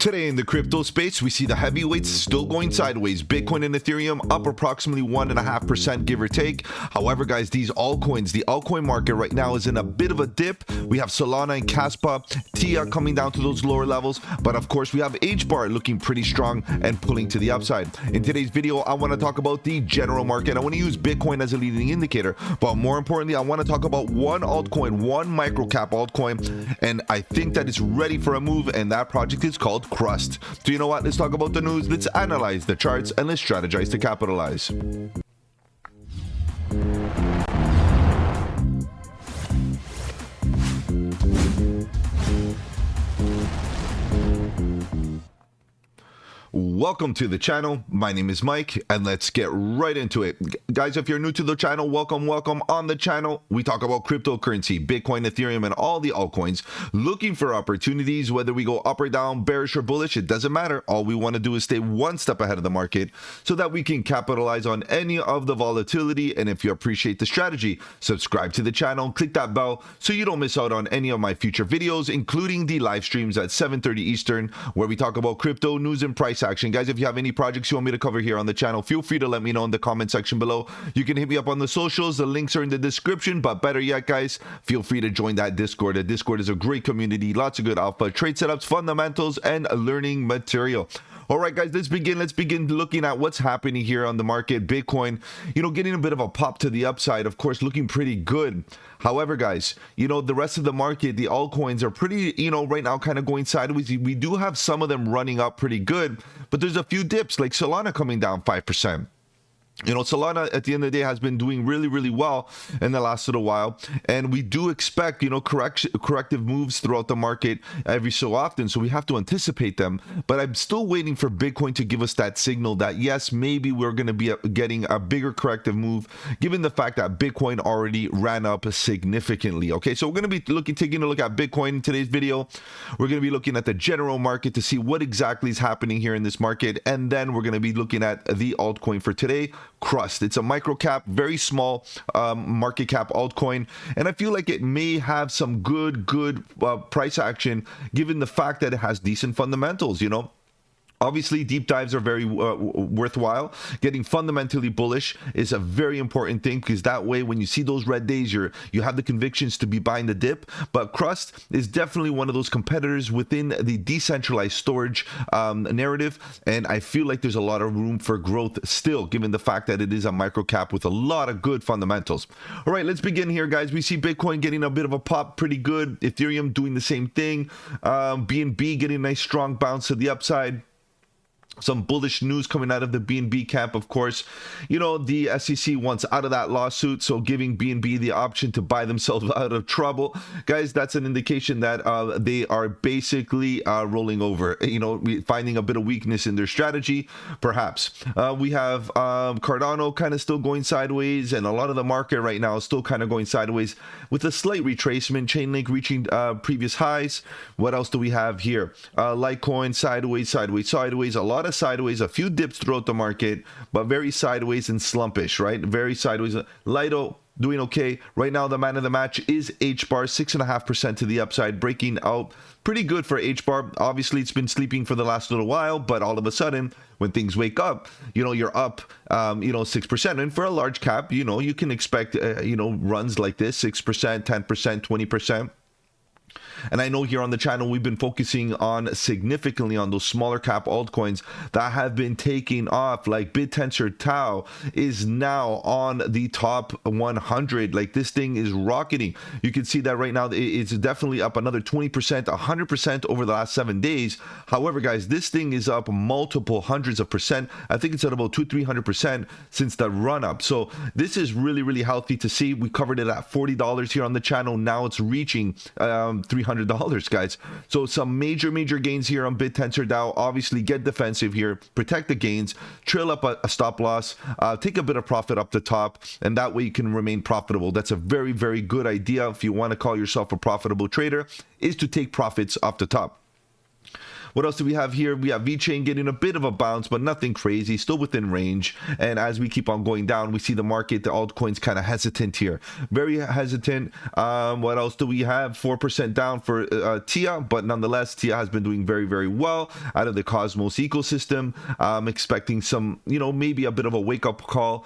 Today in the crypto space, we see the heavyweights still going sideways. Bitcoin and Ethereum up approximately 1.5%, give or take. However, guys, these altcoins, the altcoin market right now is in a bit of a dip. We have Solana and Caspa, TIA coming down to those lower levels. But of course, we have HBAR looking pretty strong and pulling to the upside. In today's video, I want to talk about the general market. I want to use Bitcoin as a leading indicator. But more importantly, I want to talk about one altcoin, one microcap altcoin. And I think that it's ready for a move. And that project is called Crust. So you know what? Let's talk about the news. Let's analyze the charts and let's strategize to capitalize. Welcome to the channel. My name is Mike and let's get right into it. Guys, if you're new to the channel, welcome on the channel. We talk about cryptocurrency, Bitcoin, Ethereum, and all the altcoins, looking for opportunities, whether we go up or down, bearish or bullish, it doesn't matter. All we want to do is stay one step ahead of the market so that we can capitalize on any of the volatility. And if you appreciate the strategy, subscribe to the channel, click that bell so you don't miss out on any of my future videos, including the live streams at 7:30 Eastern, where we talk about crypto news and price action. Guys, if you have any projects you want me to cover here on the channel, feel free to let me know in the comment section below. You can hit me up on the socials. The links are in the description. But better yet, guys, feel free to join that Discord. The Discord is a great community, lots of good alpha, trade setups, fundamentals, and learning material. All right, guys, let's begin looking at what's happening here on the market. Bitcoin, getting a bit of a pop to the upside, of course, looking pretty good. However, guys, the rest of the market, the altcoins are pretty, right now kind of going sideways. We do have some of them running up pretty good, but there's a few dips like Solana coming down 5%. Solana at the end of the day has been doing really well in the last little while, and we do expect corrective moves throughout the market every so often, so we have to anticipate them. But I'm still waiting for Bitcoin to give us that signal that yes, maybe we're going to be getting a bigger corrective move, given the fact that Bitcoin already ran up significantly. Okay, so we're going to be taking a look at Bitcoin in today's video. We're going to be looking at the general market to see what exactly is happening here in this market, and then we're going to be looking at the altcoin for today, Crust. It's a micro cap, very small market cap altcoin, and I feel like it may have some good price action given the fact that it has decent fundamentals. Obviously, deep dives are very worthwhile. Getting fundamentally bullish is a very important thing, because that way, when you see those red days, you have the convictions to be buying the dip. But Crust is definitely one of those competitors within the decentralized storage narrative, and I feel like there's a lot of room for growth still, given the fact that it is a micro cap with a lot of good fundamentals. All right, let's begin here, guys. We see Bitcoin getting a bit of a pop, pretty good. Ethereum doing the same thing. BNB getting a nice strong bounce to the upside. Some bullish news coming out of the BNB camp, of course. The SEC wants out of that lawsuit, so giving BNB the option to buy themselves out of trouble. Guys, that's an indication that they are basically rolling over, finding a bit of weakness in their strategy, perhaps. We have Cardano kind of still going sideways, and a lot of the market right now is still kind of going sideways with a slight retracement. Chainlink reaching previous highs. What else do we have here? Litecoin sideways. A lot of sideways, a few dips throughout the market, but very sideways and slumpish, right? Very sideways. Lido doing okay. Right now, the man of the match is HBAR, 6.5% to the upside, breaking out pretty good for HBAR. Obviously, it's been sleeping for the last little while, but all of a sudden, when things wake up, you're up, 6%. And for a large cap, you can expect, runs like this, 6%, 10%, 20%. And I know here on the channel, we've been focusing on significantly on those smaller cap altcoins that have been taking off, like BitTensor Tau is now on the top 100. Like, this thing is rocketing. You can see that right now, it's definitely up another 20%, 100% over the last 7 days. However, guys, this thing is up multiple hundreds of percent. I think it's at about 200-300% since the run up. So this is really healthy to see. We covered it at $40 here on the channel. Now it's reaching $300, guys. So some major gains here on BitTensor DAO. Obviously, get defensive here, protect the gains, trail up a stop loss, take a bit of profit up the top, and that way you can remain profitable. That's a very good idea if you want to call yourself a profitable trader, is to take profits off the top. What else do we have here? We have VeChain getting a bit of a bounce, but nothing crazy, still within range. And as we keep on going down, we see the market, the altcoins kind of hesitant here, very hesitant. What else do we have? 4% down for TIA, but nonetheless, TIA has been doing very, very well out of the Cosmos ecosystem. I'm expecting some, maybe a bit of a wake-up call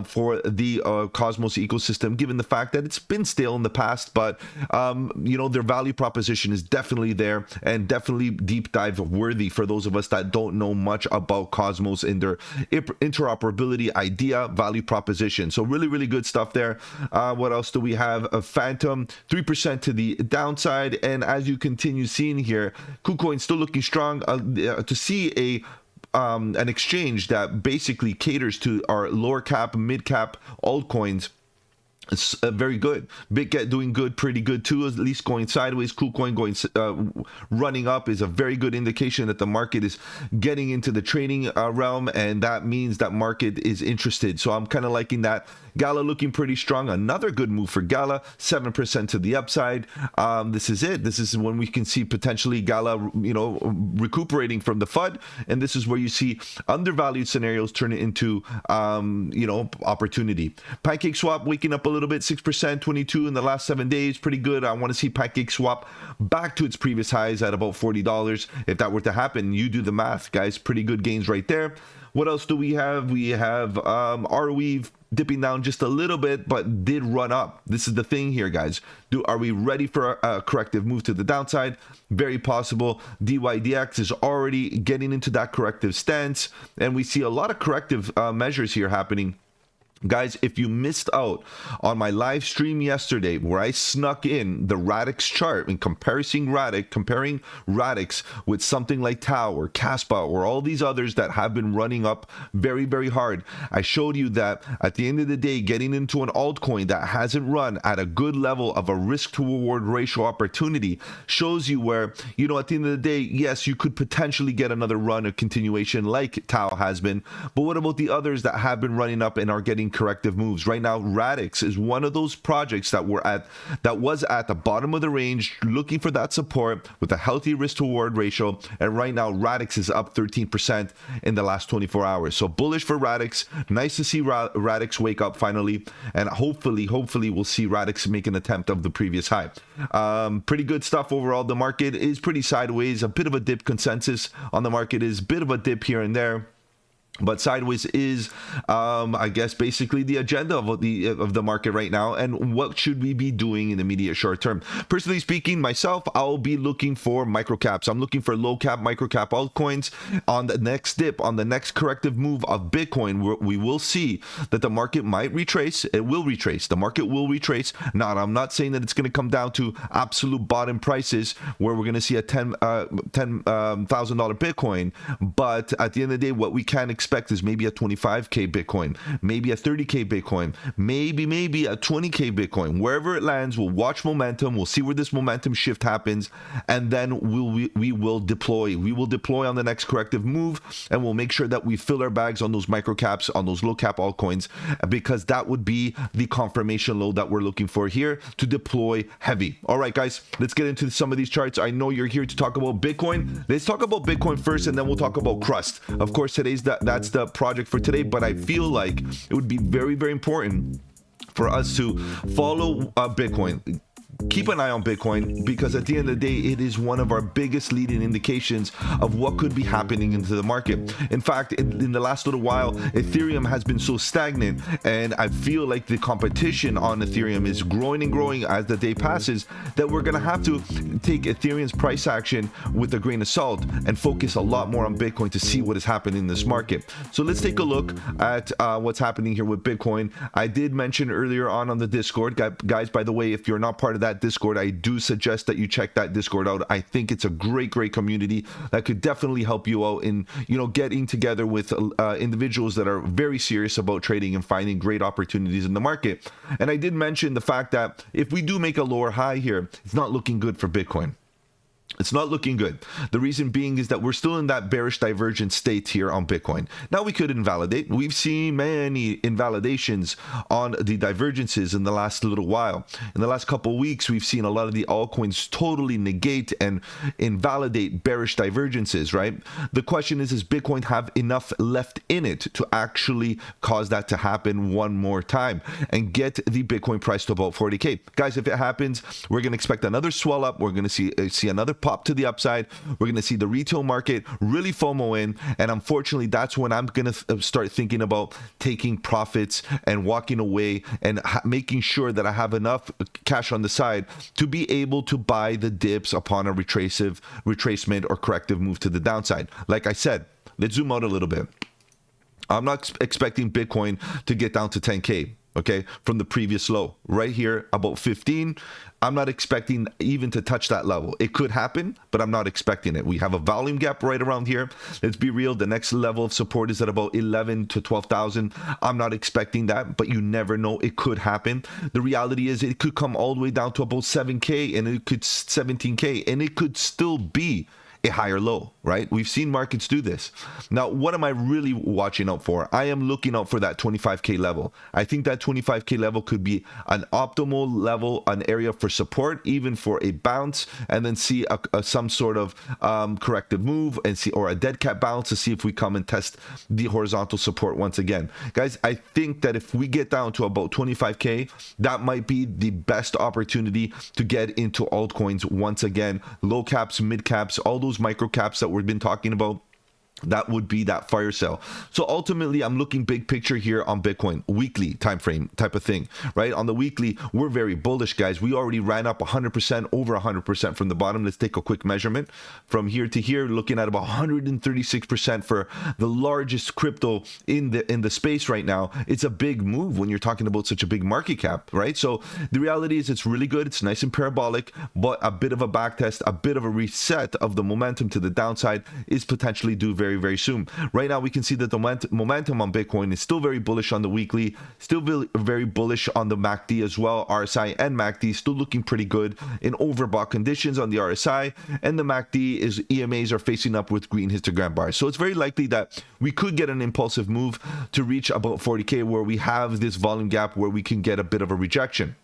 for the Cosmos ecosystem, given the fact that it's been stale in the past, but their value proposition is definitely there and definitely deep dive worthy for those of us that don't know much about Cosmos in their interoperability idea, value proposition. So really, really good stuff there. What else do we have? A Phantom, 3% to the downside, and as you continue seeing here, KuCoin still looking strong. To see an exchange that basically caters to our lower cap, mid cap altcoins, it's very good. BitGet doing good, pretty good too, at least going sideways. KuCoin going running up is a very good indication that the market is getting into the trading realm, and that means that market is interested. So I'm kind of liking that. Gala looking pretty strong. Another good move for Gala, 7% to the upside. This is it. This is when we can see potentially Gala, recuperating from the FUD, and this is where you see undervalued scenarios turn it into, opportunity. PancakeSwap waking up a little bit, 6%, 22 in the last 7 days, pretty good. I want to see PancakeSwap back to its previous highs at about $40. If that were to happen, you do the math, guys. Pretty good gains right there. What else do we have? We have ROE dipping down just a little bit, but did run up. This is the thing here, guys. Are we ready for a corrective move to the downside? Very possible. DYDX is already getting into that corrective stance, and we see a lot of corrective measures here happening. Guys, if you missed out on my live stream yesterday where I snuck in the Radix chart and comparing Radix with something like Tau or Caspa or all these others that have been running up very, very hard, I showed you that at the end of the day, getting into an altcoin that hasn't run at a good level of a risk to reward ratio opportunity shows you where, at the end of the day, yes, you could potentially get another run, a continuation like Tau has been, but what about the others that have been running up and are getting corrective moves? Right now, Radix is one of those projects that was at the bottom of the range, looking for that support with a healthy risk to reward ratio, and right now Radix is up 13% in the last 24 hours. So bullish for Radix. Nice to see Radix wake up finally, and hopefully we'll see Radix make an attempt of the previous high. Pretty good stuff overall. The market is pretty sideways, a bit of a dip. Consensus on the market is a bit of a dip here and there, but sideways is, I guess, basically the agenda of the market right now, and what should we be doing in the immediate short term. Personally speaking, myself, I'll be looking for microcaps. I'm looking for low cap, microcap altcoins on the next dip, on the next corrective move of Bitcoin. We will see that the market might retrace. It will retrace. The market will retrace. Now, I'm not saying that it's going to come down to absolute bottom prices where we're going to see a $10,000 Bitcoin, but at the end of the day, what we can expect is maybe a 25k Bitcoin, maybe a 30k Bitcoin, maybe a 20k Bitcoin. Wherever it lands, we'll watch momentum. We'll see where this momentum shift happens, and then we will deploy. We will deploy on the next corrective move, and we'll make sure that we fill our bags on those micro caps, on those low cap altcoins, because that would be the confirmation low that we're looking for here to deploy heavy. All right, guys, let's get into some of these charts. I know you're here to talk about Bitcoin. Let's talk about Bitcoin first, and then we'll talk about Crust. Of course, that's the project for today, but I feel like it would be very, very important for us to follow Bitcoin. Keep an eye on Bitcoin, because at the end of the day, it is one of our biggest leading indications of what could be happening into the market. In fact, in the last little while, Ethereum has been so stagnant, and I feel like the competition on Ethereum is growing and growing as the day passes, that we're going to have to take Ethereum's price action with a grain of salt and focus a lot more on Bitcoin to see what is happening in this market. So let's take a look at what's happening here with Bitcoin. I did mention earlier on the Discord, guys, by the way, if you're not part of that Discord, I do suggest that you check that Discord out. I think it's a great community that could definitely help you out in, getting together with individuals that are very serious about trading and finding great opportunities in the market. And I did mention the fact that if we do make a lower high here, it's not looking good for Bitcoin. It's not looking good. The reason being is that we're still in that bearish divergence state here on Bitcoin. Now we could invalidate. We've seen many invalidations on the divergences in the last little while. In the last couple of weeks, we've seen a lot of the altcoins totally negate and invalidate bearish divergences, right? The question is, does Bitcoin have enough left in it to actually cause that to happen one more time and get the Bitcoin price to about 40K? Guys, if it happens, we're going to expect another swell up. We're going to see another pop to the upside. We're going to see the retail market really FOMO in, and unfortunately that's when I'm going to start thinking about taking profits and walking away and making sure that I have enough cash on the side to be able to buy the dips upon a retracement or corrective move to the downside. Like I said, let's zoom out a little bit. I'm not expecting Bitcoin to get down to 10K, okay, from the previous low. Right here, about 15, I'm not expecting even to touch that level. It could happen, but I'm not expecting it. We have a volume gap right around here. Let's be real. The next level of support is at about 11 to 12,000. I'm not expecting that, but you never know. It could happen. The reality is it could come all the way down to about 7K and it could 17K, and it could still be a higher low, right? We've seen markets do this. Now, what am I really watching out for? I am looking out for that 25K level. I think that 25K level could be an optimal level, an area for support, even for a bounce, and then see some sort of corrective move and see, or a dead cat bounce to see if we come and test the horizontal support once again. Guys, I think that if we get down to about 25K, that might be the best opportunity to get into altcoins once again. Low caps, mid caps, all those micro caps that we've been talking about. That would be that fire sale. So ultimately, I'm looking big picture here on Bitcoin, weekly time frame type of thing, right? On the weekly, we're very bullish, guys. We already ran up 100%, over 100% from the bottom. Let's take a quick measurement from here to here, looking at about 136% for the largest crypto in the space right now. It's a big move when you're talking about such a big market cap, right? So the reality is it's really good. It's nice and parabolic, but a bit of a back test, a bit of a reset of the momentum to the downside is potentially due very soon. Right now we can see that the momentum on Bitcoin is still very bullish on the weekly, still very bullish on the MACD as well. RSI and MACD still looking pretty good in overbought conditions on the RSI, and the MACD is EMAs are facing up with green histogram bars. So it's very likely that we could get an impulsive move to reach about 40K, where we have this volume gap where we can get a bit of a rejection.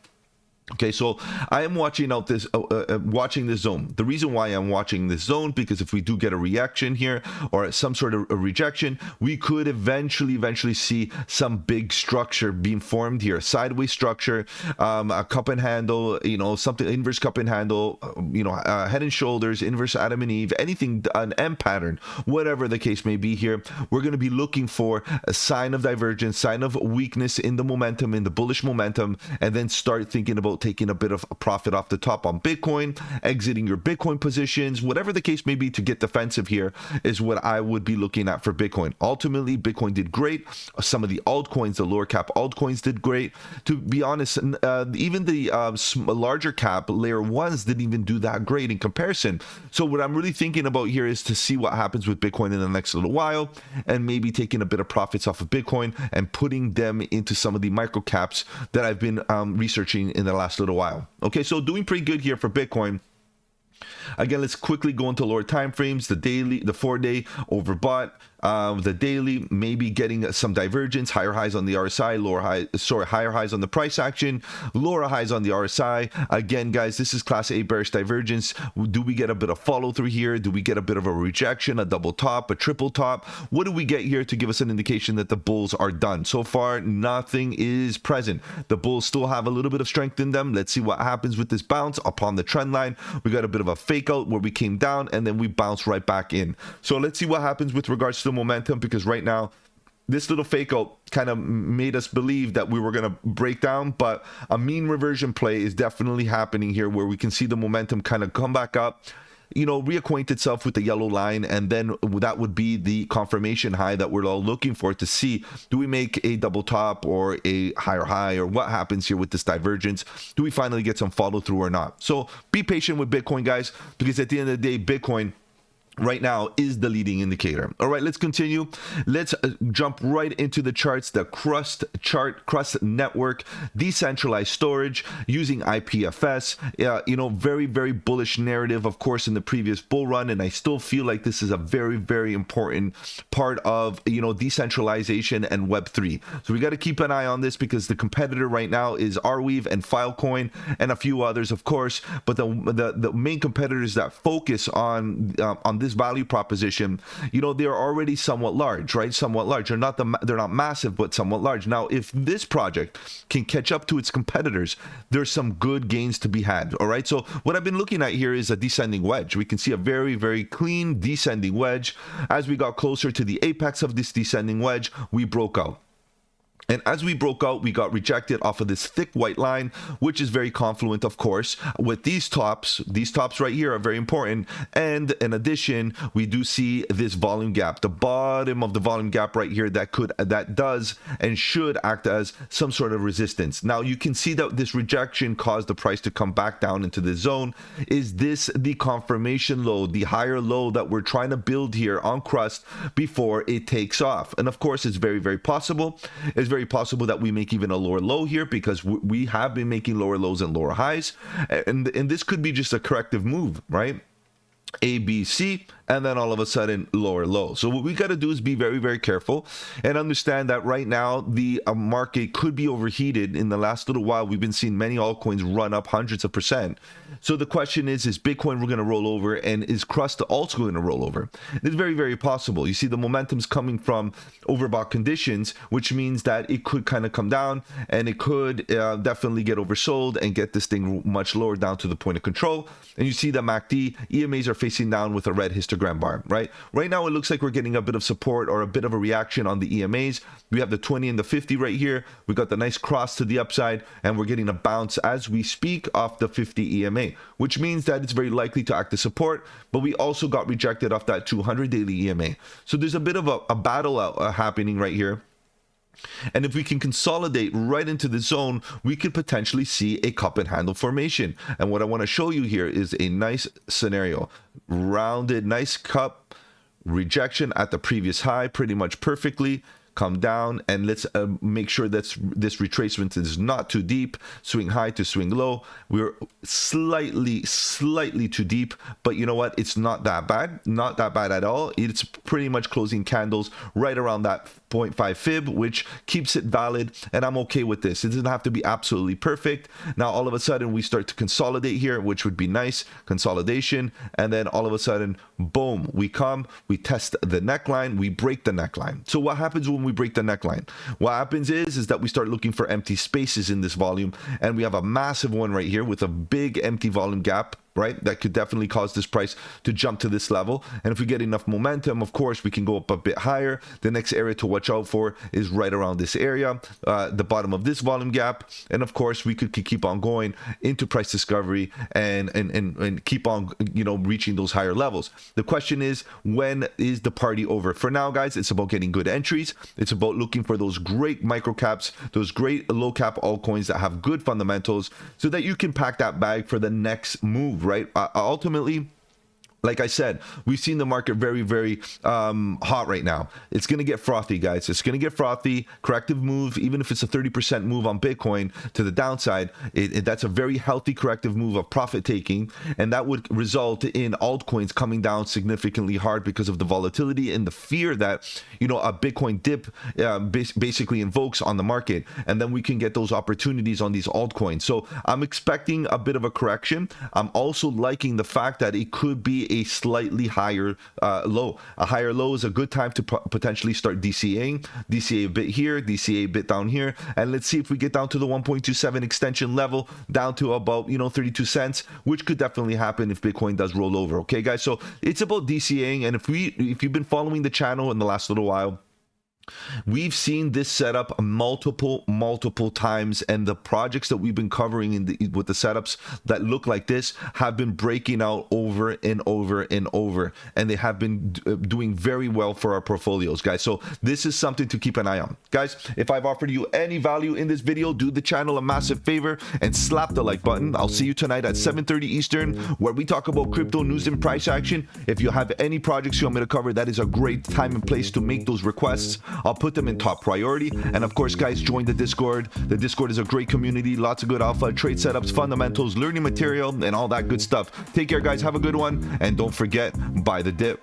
Okay, so I am watching out this, watching this zone. The reason why I'm watching this zone, because if we do get a reaction here or some sort of a rejection, we could eventually see some big structure being formed here. Sideways structure, a cup and handle, you know, something inverse cup and handle, you know, head and shoulders, inverse Adam and Eve, anything, an M pattern, whatever the case may be here. We're going to be looking for a sign of divergence, sign of weakness in the momentum, in the bullish momentum, and then start thinking about taking a bit of a profit off the top on Bitcoin, exiting your Bitcoin positions, whatever the case may be, to get defensive here is what I would be looking at for Bitcoin. Ultimately, Bitcoin did great. Some of the altcoins, the lower cap altcoins did great. To be honest, even the larger cap layer ones didn't even do that great in comparison. So what I'm really thinking about here is to see what happens with Bitcoin in the next little while, and maybe taking a bit of profits off of Bitcoin and putting them into some of the micro caps that I've been researching in the last little while. Okay, so doing pretty good here for Bitcoin. Again, let's quickly go into lower time frames. The daily, the 4-day overbought. The daily maybe getting some divergence, higher highs on the RSI, higher highs on the price action, lower highs on the RSI. Again, guys, this is class A bearish divergence. Do we get a bit of follow through here? Do we get a bit of a rejection, a double top, a triple top? What do we get here to give us an indication that the bulls are done? So far, nothing is present. The bulls still have a little bit of strength in them. Let's see what happens with this bounce upon the trend line. We got a bit of a fake out where we came down and then we bounced right back in. So let's see what happens with regards to momentum, because right now this little fake out kind of made us believe that we were going to break down, but a mean reversion play is definitely happening here, where we can see the momentum kind of come back up, you know, reacquaint itself with the yellow line, and then that would be the confirmation high that we're all looking for to see, do we make a double top or a higher high, or what happens here with this divergence? Do we finally get some follow through or not? So be patient with Bitcoin, guys, because at the end of the day, Bitcoin right now is the leading indicator. All right, let's continue. Let's jump right into the charts. The Crust chart, Crust network, decentralized storage using IPFS. You know, very, very bullish narrative, of course, in the previous bull run, and I still feel like this is a very, very important part of, you know, decentralization and Web3. So we got to keep an eye on this because the competitor right now is Arweave and Filecoin and a few others, of course, but the main competitors that focus on this value proposition, you know, they're already somewhat large, right? Somewhat large. They're not massive, but somewhat large. Now, if this project can catch up to its competitors, there's some good gains to be had. All right. So what I've been looking at here is a descending wedge. We can see a very, very clean descending wedge. As we got closer to the apex of this descending wedge, we broke out. And as we broke out, we got rejected off of this thick white line, which is very confluent, of course, with these tops. These tops right here are very important. And in addition, we do see this volume gap, the bottom of the volume gap right here that does and should act as some sort of resistance. Now, you can see that this rejection caused the price to come back down into the zone. Is this the confirmation low, the higher low that we're trying to build here on Crust before it takes off? And of course, it's very, very possible. It's very possible that we make even a lower low here because we have been making lower lows and lower highs, and this could be just a corrective move, right? A, B, C, and then all of a sudden lower low. So what we got to do is be very, very careful and understand that right now the market could be overheated. In the last little while, we've been seeing many altcoins run up hundreds of %. So the question is Bitcoin going to roll over, and is Crust also going to roll over? It's very, very possible. You see the momentum's coming from overbought conditions, which means that it could kind of come down, and it could definitely get oversold and get this thing much lower down to the point of control. And you see the MACD, EMAs are facing down with a red histogram bar, right? Right now, it looks like we're getting a bit of support or a bit of a reaction on the EMAs. We have the 20 and the 50 right here. We got the nice cross to the upside, and we're getting a bounce as we speak off the 50 EMA, which means that it's very likely to act as support, but we also got rejected off that 200 daily EMA. So there's a bit of a battle happening right here. And if we can consolidate right into the zone, we could potentially see a cup and handle formation. And what I want to show you here is a nice scenario. Rounded, nice cup, rejection at the previous high, pretty much perfectly. Come down, and let's make sure that this retracement is not too deep. Swing high to swing low. We're slightly too deep, but you know what? It's not that bad. Not that bad at all. It's pretty much closing candles right around that 0.5 fib, which keeps it valid, and I'm okay with this. It doesn't have to be absolutely perfect. Now, all of a sudden, we start to consolidate here, which would be nice. Consolidation, and then all of a sudden, boom, we test the neckline, we break the neckline. So what happens when we break the neckline? What happens is that we start looking for empty spaces in this volume, and we have a massive one right here with a big empty volume gap, right? That could definitely cause this price to jump to this level. And if we get enough momentum, of course, we can go up a bit higher. The next area to watch out for is right around this area, the bottom of this volume gap. And of course, we could keep on going into price discovery and keep on, you know, reaching those higher levels. The question is, when is the party over? For now, guys, it's about getting good entries. It's about looking for those great micro caps, those great low cap altcoins that have good fundamentals so that you can pack that bag for the next move, right? Ultimately, like I said, we've seen the market very, very hot right now. It's going to get frothy, guys. It's going to get frothy. Corrective move, even if it's a 30% move on Bitcoin to the downside, that's a very healthy corrective move of profit taking. And that would result in altcoins coming down significantly hard because of the volatility and the fear that, you know, a Bitcoin dip basically invokes on the market. And then we can get those opportunities on these altcoins. So I'm expecting a bit of a correction. I'm also liking the fact that it could be a slightly higher low. A higher low is a good time to potentially start DCAing. DCA a bit here, DCA a bit down here, and let's see if we get down to the 1.27 extension level, down to about, you know, 32 cents, which could definitely happen if Bitcoin does roll over. Okay, guys, so it's about DCAing, and if you've been following the channel in the last little while, We've seen this setup multiple times, and the projects that we've been covering with the setups that look like this have been breaking out over and over and over, and they have been doing very well for our portfolios, guys. So this is something to keep an eye on, guys. If I've offered you any value in this video, do the channel a massive favor and slap the like button. I'll see you tonight at 7:30 Eastern, where we talk about crypto news and price action. If you have any projects you want me to cover, that is a great time and place to make those requests. I'll put them in top priority. And of course, guys, join the Discord. The Discord is a great community, lots of good alpha, trade setups, fundamentals, learning material, and all that good stuff. Take care, guys. Have a good one. And don't forget, buy the dip.